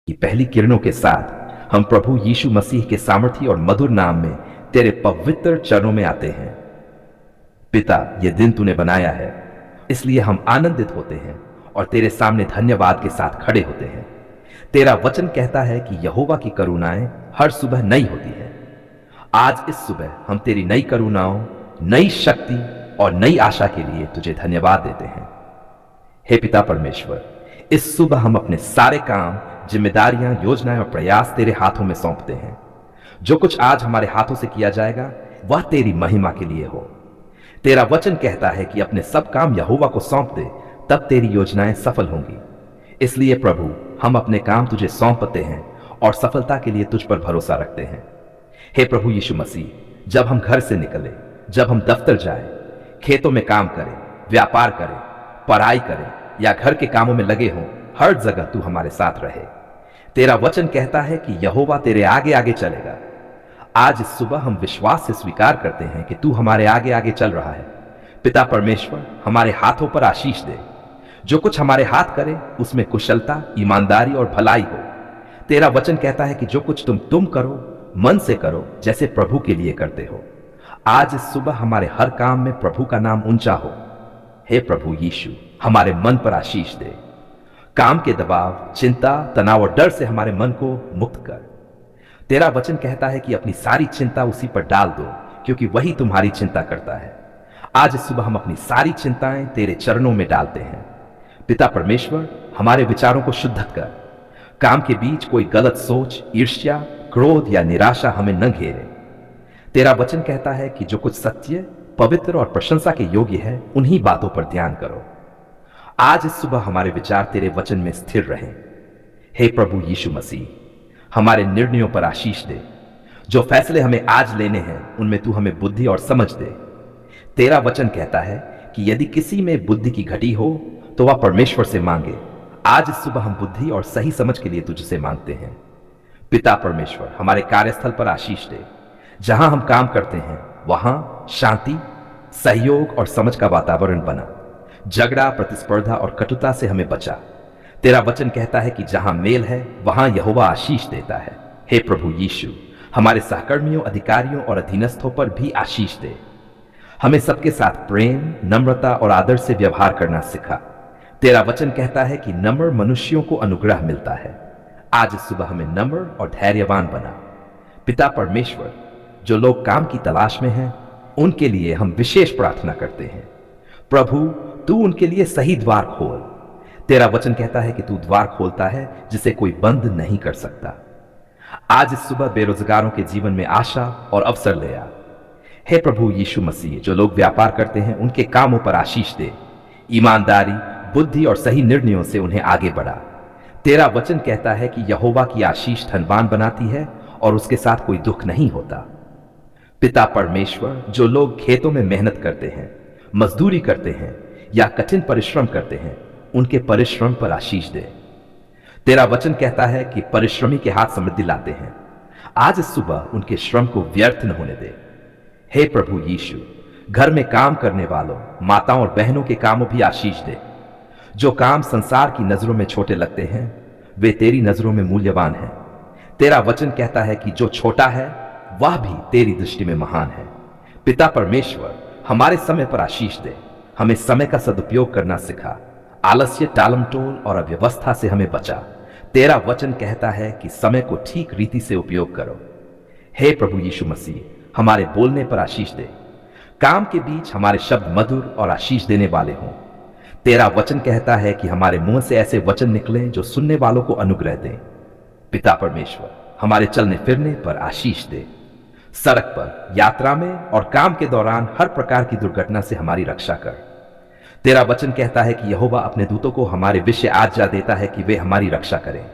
की पहली किरणों के साथ हम प्रभु यीशु मसीह के सामर्थी और मधुर नाम में तेरे पवित्र चरणों में आते हैं। पिता, ये दिन तूने बनाया है, इसलिए हम आनंदित होते हैं और तेरे सामने धन्यवाद के साथ खड़े होते हैं। तेरा वचन कहता है कि यहोवा की करुणाएं हर सुबह नई होती है। आज इस सुबह हम तेरी नई करुणाओं, नई शक्ति और नई आशा के लिए तुझे धन्यवाद देते हैं। हे पिता परमेश्वर, इस सुबह हम अपने सारे काम, जिम्मेदारियां, योजनाएं और प्रयास तेरे हाथों में सौंपते हैं। जो कुछ आज हमारे हाथों से किया जाएगा वह तेरी महिमा के लिए हो। तेरा वचन कहता है कि अपने सब काम यहोवा को सौंप दे, तब तेरी योजनाएं सफल होंगी। इसलिए प्रभु, हम अपने काम तुझे सौंपते हैं और सफलता के लिए तुझ पर भरोसा रखते हैं। हे प्रभु यीशु मसीह, जब हम घर से निकले, जब हम दफ्तर जाए, खेतों में काम करें, व्यापार करें, पढ़ाई करें या घर के कामों में लगे हों, हर जगह तू हमारे साथ रहे। तेरा वचन कहता है कि यहोवा तेरे आगे आगे चलेगा। आज इस सुबह हम विश्वास से स्वीकार करते हैं कि तू हमारे आगे आगे चल रहा है। पिता परमेश्वर, हमारे हाथों पर आशीष दे। जो कुछ हमारे हाथ करे उसमें कुशलता, ईमानदारी और भलाई हो। तेरा वचन कहता है कि जो कुछ तुम करो, मन से करो, जैसे प्रभु के लिए करते हो। आज इस सुबह हमारे हर काम में प्रभु का नाम ऊंचा हो। हे प्रभु यीशु, हमारे मन पर आशीष दे। काम के दबाव, चिंता, तनाव और डर से हमारे मन को मुक्त कर। तेरा वचन कहता है कि अपनी सारी चिंता उसी पर डाल दो, क्योंकि वही तुम्हारी चिंता करता है। आज इस सुबह हम अपनी सारी चिंताएं तेरे चरणों में डालते हैं। पिता परमेश्वर, हमारे विचारों को शुद्ध कर। काम के बीच कोई गलत सोच, ईर्ष्या, क्रोध या निराशा हमें न घेरे। तेरा वचन कहता है कि जो कुछ सत्य, पवित्र और प्रशंसा के योग्य है, उन्हीं बातों पर ध्यान करो। आज इस सुबह हमारे विचार तेरे वचन में स्थिर रहें। हे प्रभु यीशु मसीह, हमारे निर्णयों पर आशीष दे। जो फैसले हमें आज लेने हैं, उनमें तू हमें बुद्धि और समझ दे। तेरा वचन कहता है कि यदि किसी में बुद्धि की घटी हो तो वह परमेश्वर से मांगे। आज इस सुबह हम बुद्धि और सही समझ के लिए तुझसे मांगते हैं। पिता परमेश्वर, हमारे कार्यस्थल पर आशीष दे। जहां हम काम करते हैं वहां शांति, सहयोग और समझ का वातावरण बना। झगड़ा, प्रतिस्पर्धा और कटुता से हमें बचा। तेरा वचन कहता है कि जहां मेल है वहां यहोवा आशीष देता है। हे प्रभु यीशु, हमारे सहकर्मियों, अधिकारियों और अधीनस्थों पर भी आशीष दे। हमें सबके साथ प्रेम, नम्रता और आदर से व्यवहार करना सिखा। तेरा वचन कहता है कि नम्र मनुष्यों को अनुग्रह मिलता है। आज इस सुबह हमें नम्र और धैर्यवान बना। पिता परमेश्वर, जो लोग काम की तलाश में हैं, उनके लिए हम विशेष प्रार्थना करते हैं। प्रभु, तू उनके लिए सही द्वार खोल। तेरा वचन कहता है कि तू द्वार खोलता है जिसे कोई बंद नहीं कर सकता। आज इस सुबह बेरोजगारों के जीवन में आशा और अवसर ले आ। हे प्रभु यीशु मसीह, जो लोग व्यापार करते हैं उनके कामों पर आशीष दे। ईमानदारी, बुद्धि और सही निर्णयों से उन्हें आगे बढ़ा। तेरा वचन कहता है कि यहोवा की आशीष धनवान बनाती है और उसके साथ कोई दुख नहीं होता। पिता परमेश्वर, जो लोग खेतों में मेहनत करते हैं, मजदूरी करते हैं या कठिन परिश्रम करते हैं, उनके परिश्रम पर आशीष दे। तेरा वचन कहता है कि परिश्रमी के हाथ समृद्धि लाते हैं। आज इस सुबह उनके श्रम को व्यर्थ न होने दे। हे प्रभु यीशु, घर में काम करने वालों, माताओं और बहनों के कामों भी आशीष दे। जो काम संसार की नजरों में छोटे लगते हैं, वे तेरी नजरों में मूल्यवान हैं। तेरा वचन कहता है कि जो छोटा है वह भी तेरी दृष्टि में महान है। पिता परमेश्वर, हमारे समय पर आशीष दे। हमें समय का सदुपयोग करना सिखा। आलस्य, टालमटोल और अव्यवस्था से हमें बचा। तेरा वचन कहता है कि समय को ठीक रीति से उपयोग करो। हे प्रभु यीशु मसीह, हमारे बोलने पर आशीष दे। काम के बीच हमारे शब्द मधुर और आशीष देने वाले हों। तेरा वचन कहता है कि हमारे मुंह से ऐसे वचन निकलें जो सुनने वालों को अनुग्रह दें। पिता परमेश्वर, हमारे चलने फिरने पर आशीष दे। सड़क पर, यात्रा में और काम के दौरान हर प्रकार की दुर्घटना से हमारी रक्षा कर। तेरा वचन कहता है कि यहोवा अपने दूतों को हमारे विषय आज्ञा देता है कि वे हमारी रक्षा करें।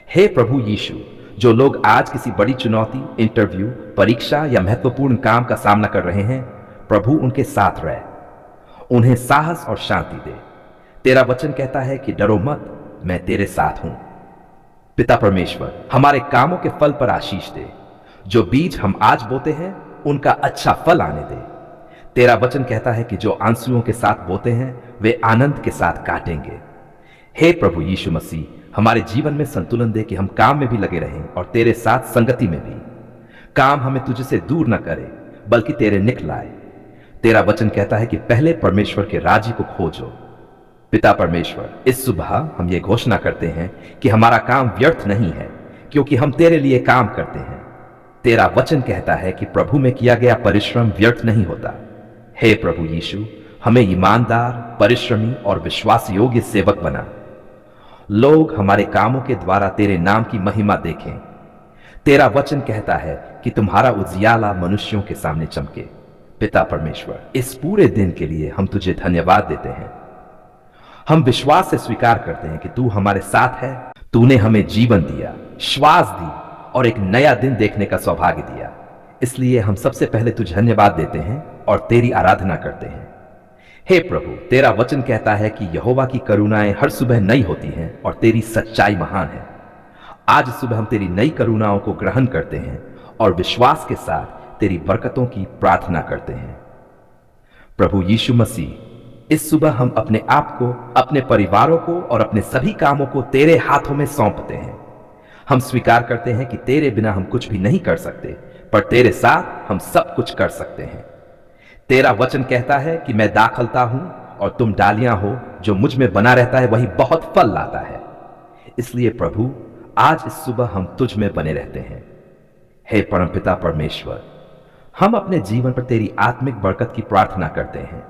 हे प्रभु यीशु, जो लोग आज किसी बड़ी चुनौती, इंटरव्यू, परीक्षा या महत्वपूर्ण काम का सामना कर रहे हैं, प्रभु उनके साथ रहे। उन्हें साहस और शांति दे। तेरा वचन कहता है कि डरो मत, मैं तेरे साथ हूं। पिता परमेश्वर, हमारे कामों के फल पर आशीष दे। जो बीज हम आज बोते हैं उनका अच्छा फल आने दे। तेरा वचन कहता है कि जो आंसुओं के साथ बोते हैं वे आनंद के साथ काटेंगे। हे प्रभु यीशु मसीह, हमारे जीवन में संतुलन दे कि हम काम में भी लगे रहें और तेरे साथ संगति में भी। काम हमें तुझसे दूर न करे बल्कि तेरे निकट लाए। तेरा वचन कहता है कि पहले परमेश्वर के राज्य को खोजो। पिता परमेश्वर, इस सुबह हम ये घोषणा करते हैं कि हमारा काम व्यर्थ नहीं है, क्योंकि हम तेरे लिए काम करते हैं। तेरा वचन कहता है कि प्रभु में किया गया परिश्रम व्यर्थ नहीं होता। हे प्रभु यीशु, हमें ईमानदार, परिश्रमी और विश्वास योग्य सेवक बना। लोग हमारे कामों के द्वारा तेरे नाम की महिमा देखें। तेरा वचन कहता है कि तुम्हारा उजियाला मनुष्यों के सामने चमके। पिता परमेश्वर, इस पूरे दिन के लिए हम तुझे धन्यवाद देते हैं। हम विश्वास से स्वीकार करते हैं कि तू हमारे साथ है। तूने हमें जीवन दिया, श्वास दी और एक नया दिन देखने का सौभाग्य दिया। इसलिए हम सबसे पहले तुझे धन्यवाद देते हैं और तेरी आराधना करते हैं। हे प्रभु, तेरा वचन कहता है कि यहोवा की करुणाएं हर सुबह नई होती हैं और तेरी सच्चाई महान है। आज सुबह हम तेरी नई करुणाओं को ग्रहण करते हैं और विश्वास के साथ तेरी बरकतों की प्रार्थना करते हैं। प्रभु यीशु मसीह, इस सुबह हम अपने आप को, अपने परिवारों को और अपने सभी कामों को तेरे हाथों में सौंपते हैं। हम स्वीकार करते हैं कि तेरे बिना हम कुछ भी नहीं कर सकते, पर तेरे साथ हम सब कुछ कर सकते हैं। तेरा वचन कहता है कि मैं दाखलता हूं और तुम डालियां हो, जो मुझ में बना रहता है वही बहुत फल लाता है। इसलिए प्रभु, आज इस सुबह हम तुझ में बने रहते हैं। हे परमपिता परमेश्वर, हम अपने जीवन पर तेरी आत्मिक बरकत की प्रार्थना करते हैं।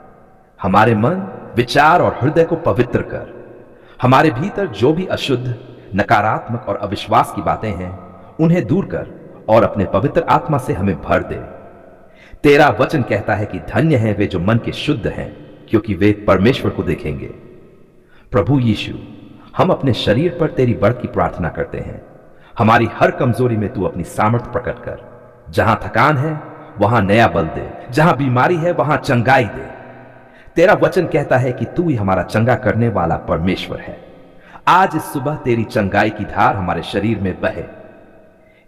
हमारे मन, विचार और हृदय को पवित्र कर। हमारे भीतर जो भी अशुद्ध, नकारात्मक और अविश्वास की बातें हैं, उन्हें दूर कर और अपने पवित्र आत्मा से हमें भर दे। तेरा वचन कहता है कि धन्य हैं वे जो मन के शुद्ध हैं, क्योंकि वे परमेश्वर को देखेंगे। प्रभु यीशु, हम अपने शरीर पर तेरी बरकत की प्रार्थना करते हैं। हमारी हर कमजोरी में तू अपनी सामर्थ्य प्रकट कर। जहां थकान है वहां नया बल दे, जहां बीमारी है वहां चंगाई दे। तेरा वचन कहता है कि तू ही हमारा चंगा करने वाला परमेश्वर है। आज इस सुबह तेरी चंगाई की धार हमारे शरीर में बहे।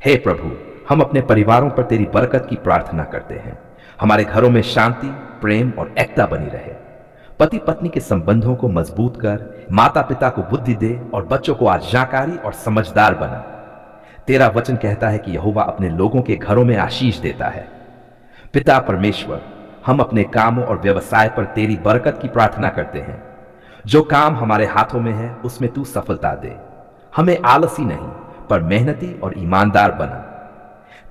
हे प्रभु, हम अपने परिवारों पर तेरी बरकत की प्रार्थना करते हैं। हमारे घरों में शांति, प्रेम और एकता बनी रहे। पति पत्नी के संबंधों को मजबूत कर, माता पिता को बुद्धि दे और बच्चों को आज्ञाकारी और समझदार बना। तेरा वचन कहता है कि यहोवा अपने लोगों के घरों में आशीष देता है। पिता परमेश्वर, हम अपने कामों और व्यवसाय पर तेरी बरकत की प्रार्थना करते हैं। जो काम हमारे हाथों में है उसमें तू सफलता दे। हमें आलसी नहीं, पर मेहनती और ईमानदार बना।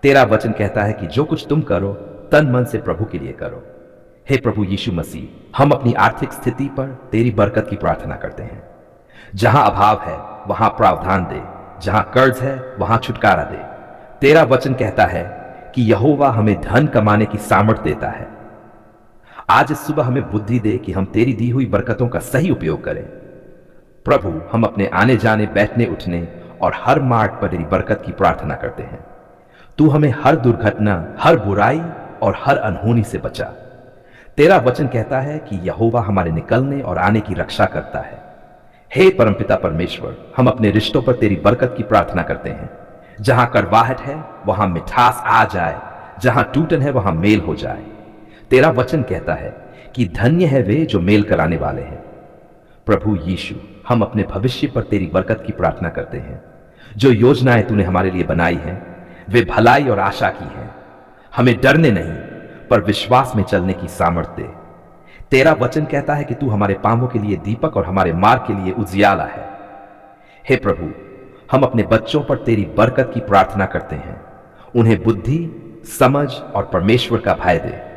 तेरा वचन कहता है कि जो कुछ तुम करो तन मन से प्रभु के लिए करो। हे प्रभु यीशु मसीह, हम अपनी आर्थिक स्थिति पर तेरी बरकत की प्रार्थना करते हैं। जहां अभाव है वहां प्रावधान दे, जहां कर्ज है वहां छुटकारा दे। तेरा वचन कहता है कि यहोवा हमें धन कमाने की सामर्थ्य देता है। आज इस सुबह हमें बुद्धि दे कि हम तेरी दी हुई बरकतों का सही उपयोग करें। प्रभु, हम अपने आने जाने, बैठने उठने और हर मार्ग पर तेरी बरकत की प्रार्थना करते हैं। तू हमें हर दुर्घटना, हर बुराई और हर अनहोनी से बचा। तेरा वचन कहता है कि यहोवा हमारे निकलने और आने की रक्षा करता है। हे परमपिता परमेश्वर, हम अपने रिश्तों पर तेरी बरकत की प्रार्थना करते हैं। जहां कड़वाहट है वहां मिठास आ जाए, जहां टूटन है वहां मेल हो जाए। तेरा वचन कहता है कि धन्य है वे जो मेल कराने वाले हैं। प्रभु यीशु, हम अपने भविष्य पर तेरी बरकत की प्रार्थना करते हैं। जो योजनाएं तूने हमारे लिए बनाई हैं वे भलाई और आशा की हैं। हमें डरने नहीं, पर विश्वास में चलने की सामर्थ्य दे। तेरा वचन कहता है कि तू हमारे पांवों के लिए दीपक और हमारे मार्ग के लिए उजियाला है। हे प्रभु, हम अपने बच्चों पर तेरी बरकत की प्रार्थना करते हैं। उन्हें बुद्धि, समझ और परमेश्वर का भय दे।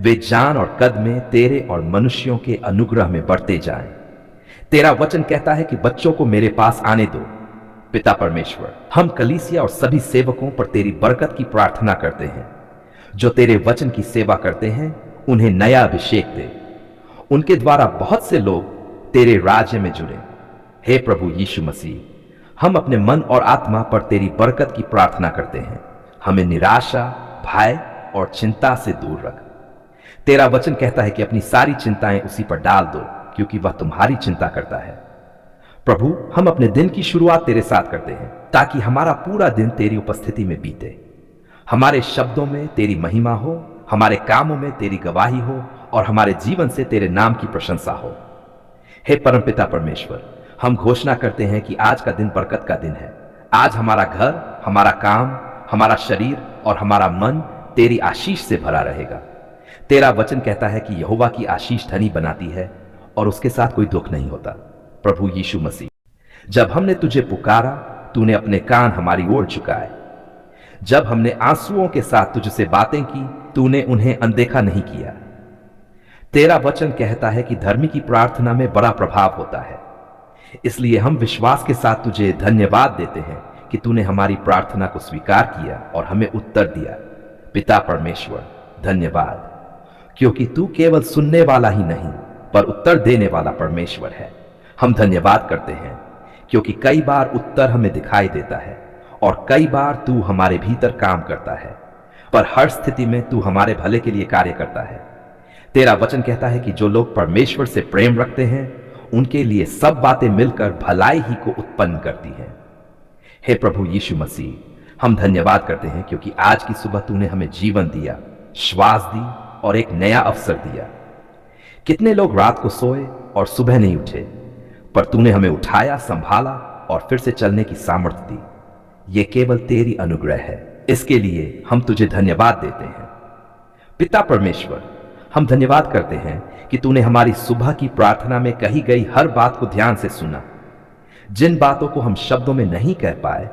वे जान और कद में तेरे और मनुष्यों के अनुग्रह में बढ़ते जाएं। तेरा वचन कहता है कि बच्चों को मेरे पास आने दो। पिता परमेश्वर, हम कलीसिया और सभी सेवकों पर तेरी बरकत की प्रार्थना करते हैं। जो तेरे वचन की सेवा करते हैं उन्हें नया अभिषेक दे। उनके द्वारा बहुत से लोग तेरे राज्य में जुड़े। हे प्रभु यीशु मसीह, हम अपने मन और आत्मा पर तेरी बरकत की प्रार्थना करते हैं। हमें निराशा, भय और चिंता से दूर रख। तेरा वचन कहता है कि अपनी सारी चिंताएं उसी पर डाल दो, क्योंकि वह तुम्हारी चिंता करता है। प्रभु, हम अपने दिन की शुरुआत तेरे साथ करते हैं, ताकि हमारा पूरा दिन तेरी उपस्थिति में बीते। हमारे शब्दों में तेरी महिमा हो, हमारे कामों में तेरी गवाही हो और हमारे जीवन से तेरे नाम की प्रशंसा हो। हे परमपिता परमेश्वर, हम घोषणा करते हैं कि आज का दिन बरकत का दिन है। आज हमारा घर, हमारा काम, हमारा शरीर और हमारा मन तेरी आशीष से भरा रहेगा। तेरा वचन कहता है कि यहोवा की आशीष धनी बनाती है और उसके साथ कोई दुख नहीं होता। प्रभु यीशु मसीह, जब हमने तुझे पुकारा, तूने अपने कान हमारी ओर झुकाए। जब हमने आंसुओं के साथ तुझसे बातें की, तूने उन्हें अनदेखा नहीं किया। तेरा वचन कहता है कि धर्मी की प्रार्थना में बड़ा प्रभाव होता है। इसलिए हम विश्वास के साथ तुझे धन्यवाद देते हैं कि तूने हमारी प्रार्थना को स्वीकार किया और हमें उत्तर दिया। पिता परमेश्वर, धन्यवाद, क्योंकि तू केवल सुनने वाला ही नहीं पर उत्तर देने वाला परमेश्वर है। हम धन्यवाद करते हैं क्योंकि कई बार उत्तर हमें दिखाई देता है और कई बार तू हमारे भीतर काम करता है, पर हर स्थिति में तू हमारे भले के लिए कार्य करता है। तेरा वचन कहता है कि जो लोग परमेश्वर से प्रेम रखते हैं उनके लिए सब बातें मिलकर भलाई ही को उत्पन्न करती हैं। हे प्रभु यीशु मसीह, हम धन्यवाद करते हैं क्योंकि आज की सुबह तूने हमें जीवन दिया, श्वास दी और एक नया अवसर दिया। कितने लोग रात को सोए और सुबह नहीं उठे, पर तूने हमें उठाया, संभाला और फिर से चलने की सामर्थ्य दी। यह केवल तेरी अनुग्रह है। इसके लिए हम तुझे धन्यवाद देते हैं। पिता परमेश्वर, हम धन्यवाद करते हैं कि तूने हमारी सुबह की प्रार्थना में कही गई हर बात को ध्यान से सुना। जिन बातों को हम शब्दों में नहीं कह पाए,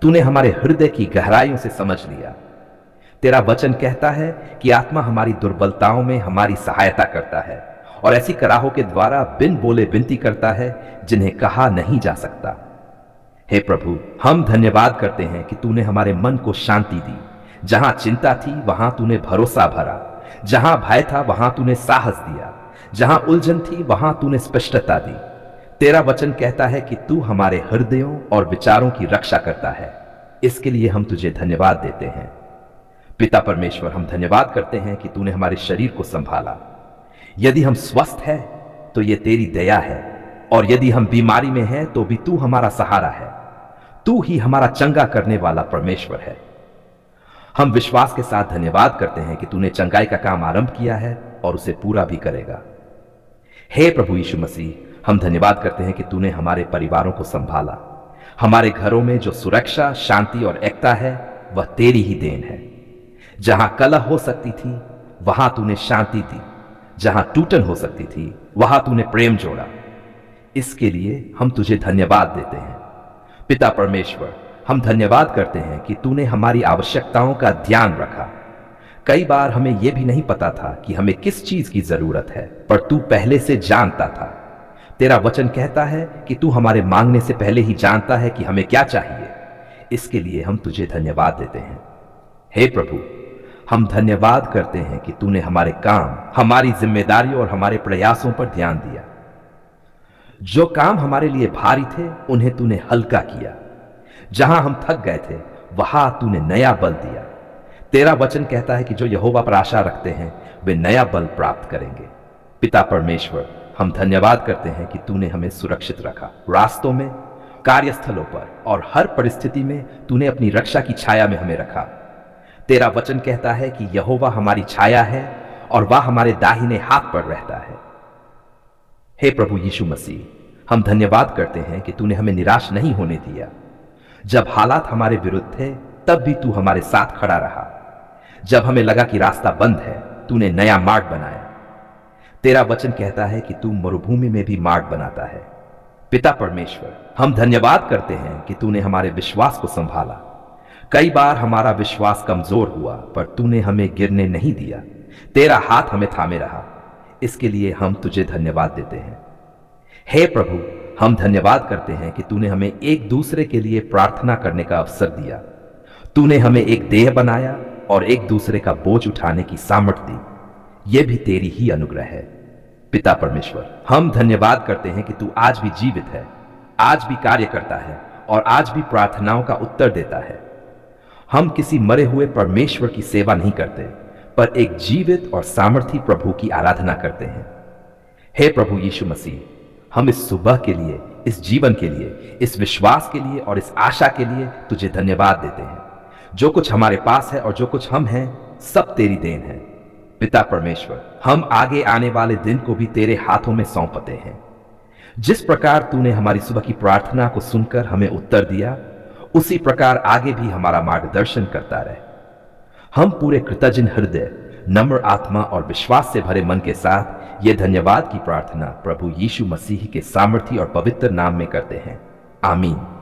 तूने हमारे हृदय की गहराइयों से समझ लिया। तेरा वचन कहता है कि आत्मा हमारी दुर्बलताओं में हमारी सहायता करता है और ऐसी कराहों के द्वारा बिन बोले विनती करता है जिन्हें कहा नहीं जा सकता। हे प्रभु, हम धन्यवाद करते हैं कि तूने हमारे मन को शांति दी। जहां चिंता थी वहां तूने भरोसा भरा, जहां भय था वहां तूने साहस दिया, जहां उलझन थी वहां तूने स्पष्टता दी। तेरा वचन कहता है कि तू हमारे हृदयों और विचारों की रक्षा करता है। इसके लिए हम तुझे धन्यवाद देते हैं। पिता परमेश्वर, हम धन्यवाद करते हैं कि तूने हमारे शरीर को संभाला। यदि हम स्वस्थ हैं तो यह तेरी दया है, और यदि हम बीमारी में हैं तो भी तू हमारा सहारा है। तू ही हमारा चंगा करने वाला परमेश्वर है। हम विश्वास के साथ धन्यवाद करते हैं कि तूने चंगाई का काम आरंभ किया है और उसे पूरा भी करेगा। हे प्रभु यीशु मसीह, हम धन्यवाद करते हैं कि तूने हमारे परिवारों को संभाला। हमारे घरों में जो सुरक्षा, शांति और एकता है वह तेरी ही देन है। जहां कलह हो सकती थी वहां तूने शांति दी, जहां टूटन हो सकती थी वहां तूने प्रेम जोड़ा। इसके लिए हम तुझे धन्यवाद देते हैं। पिता परमेश्वर, हम धन्यवाद करते हैं कि तूने हमारी आवश्यकताओं का ध्यान रखा। कई बार हमें यह भी नहीं पता था कि हमें किस चीज की जरूरत है, पर तू पहले से जानता था। तेरा वचन कहता है कि तू हमारे मांगने से पहले ही जानता है कि हमें क्या चाहिए। इसके लिए हम तुझे धन्यवाद देते हैं। हे प्रभु, हम धन्यवाद करते हैं कि तूने हमारे काम, हमारी जिम्मेदारियों और हमारे प्रयासों पर ध्यान दिया। जो काम हमारे लिए भारी थे उन्हें तूने हल्का किया। जहां हम थक गए थे वहां तूने नया बल दिया। तेरा वचन कहता है कि जो यहोवा पर आशा रखते हैं वे नया बल प्राप्त करेंगे। पिता परमेश्वर, हम धन्यवाद करते हैं कि तूने हमें सुरक्षित रखा। रास्तों में, कार्यस्थलों पर और हर परिस्थिति में तूने अपनी रक्षा की छाया में हमें रखा। तेरा वचन कहता है कि यहोवा हमारी छाया है और वह हमारे दाहिने हाथ पर रहता है। हे प्रभु यीशु मसीह, हम धन्यवाद करते हैं कि तूने हमें निराश नहीं होने दिया। जब हालात हमारे विरुद्ध थे तब भी तू हमारे साथ खड़ा रहा। जब हमें लगा कि रास्ता बंद है, तूने नया मार्ग बनाया। तेरा वचन कहता है कि तू मरुभूमि में भी मार्ग बनाता है। पिता परमेश्वर, हम धन्यवाद करते हैं कि तूने हमारे विश्वास को संभाला। कई बार हमारा विश्वास कमजोर हुआ, पर तूने हमें गिरने नहीं दिया। तेरा हाथ हमें थामे रहा। इसके लिए हम तुझे धन्यवाद देते हैं। हे प्रभु, हम धन्यवाद करते हैं कि तूने हमें एक दूसरे के लिए प्रार्थना करने का अवसर दिया। तूने हमें एक देह बनाया और एक दूसरे का बोझ उठाने की सामर्थ्य दी। यह भी तेरी ही अनुग्रह है। पिता परमेश्वर, हम धन्यवाद करते हैं कि तू आज भी जीवित है, आज भी कार्य करता है और आज भी प्रार्थनाओं का उत्तर देता है। हम किसी मरे हुए परमेश्वर की सेवा नहीं करते, पर एक जीवित और सामर्थी प्रभु की आराधना करते हैं। हे प्रभु यीशु मसीह, हम इस सुबह के लिए, इस जीवन के लिए, इस विश्वास के लिए और इस आशा के लिए तुझे धन्यवाद देते हैं। जो कुछ हमारे पास है और जो कुछ हम हैं, सब तेरी देन है। पिता परमेश्वर, हम आगे आने वाले दिन को भी तेरे हाथों में सौंपते हैं। जिस प्रकार तूने हमारी सुबह की प्रार्थना को सुनकर हमें उत्तर दिया, उसी प्रकार आगे भी हमारा मार्गदर्शन करता रहे। हम पूरे कृतज्ञ हृदय, नम्र आत्मा और विश्वास से भरे मन के साथ ये धन्यवाद की प्रार्थना प्रभु यीशु मसीह के सामर्थी और पवित्र नाम में करते हैं। आमीन।